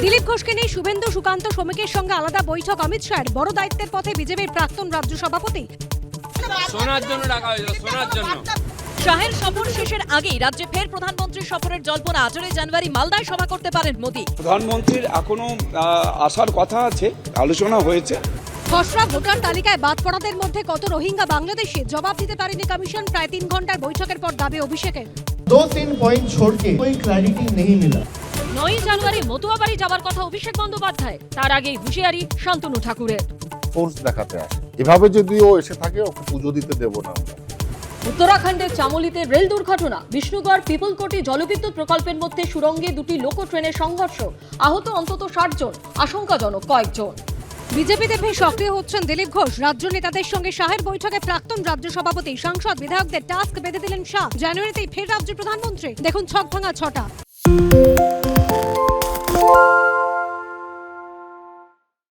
দিলীপ ঘোষকে নিয়ে শুভেন্দু সুকান্ত শ্রমিকের সঙ্গে আলাদা বৈঠক অমিত শাহের। বড় দায়িত্বের পথে বিজেপির প্রাক্তন রাজ্য সভাপতি। শোনার জন্য ডাকা হয়েছিল, শোনার জন্য। শাহের সফর শেষের আগেই রাজ্যে ফের প্রধানমন্ত্রীর সফরের জল্পনা। 8 জানুয়ারি মালদায় সভা করতে পারেন মোদী। প্রধানমন্ত্রীর এখনো আসার কথা আছে, আলোচনা হয়েছে। খসড়া ভোটার তালিকায় বাদ পড়াদের মধ্যে কত রোহিঙ্গা বাংলাদেশে, জবাব দিতে পারেনি কমিশন। প্রায় 3 ঘন্টার বৈঠকের পর দাবি অভিষেকের। 2-3 पॉइंट छोड़ के कोई क्लैरिटी नहीं मिला। 9 জানুয়ারি মতুয়াবাড়ি যাওয়ার কথা অভিষেক বন্দ্যোপাধ্যায়। তার আগেই হুঁশিয়ারি শান্তনু ঠাকুরের। ফোর্স দেখাতে আসে, এভাবে যদি ও এসে থাকে ওকে পুজো দিতে দেবো না। উত্তরাখণ্ডের চামোলিতে রেল দুর্ঘটনা। বিষ্ণুগড় পিপলকোটি জলবিদ্যুৎ প্রকল্পের মধ্যে সুড়ঙ্গে 2টি লোকো ট্রেনের সংঘর্ষ। আহত অন্তত 60 জন, আশঙ্কাজনক কয়েকজন। বিজেপিতে ফের সক্রিয় হচ্ছেন দিলীপ ঘোষ। রাজ্য নেতাদের সঙ্গে শাহের বৈঠকে প্রাক্তন রাজ্য সভাপতি, সাংসদ, বিধায়কদের টাস্ক বেঁধে দিলেন শাহ। জানুয়ারিতেই ফের রাজ্য প্রধানমন্ত্রী। দেখুন ছক ভাঙা ছটা।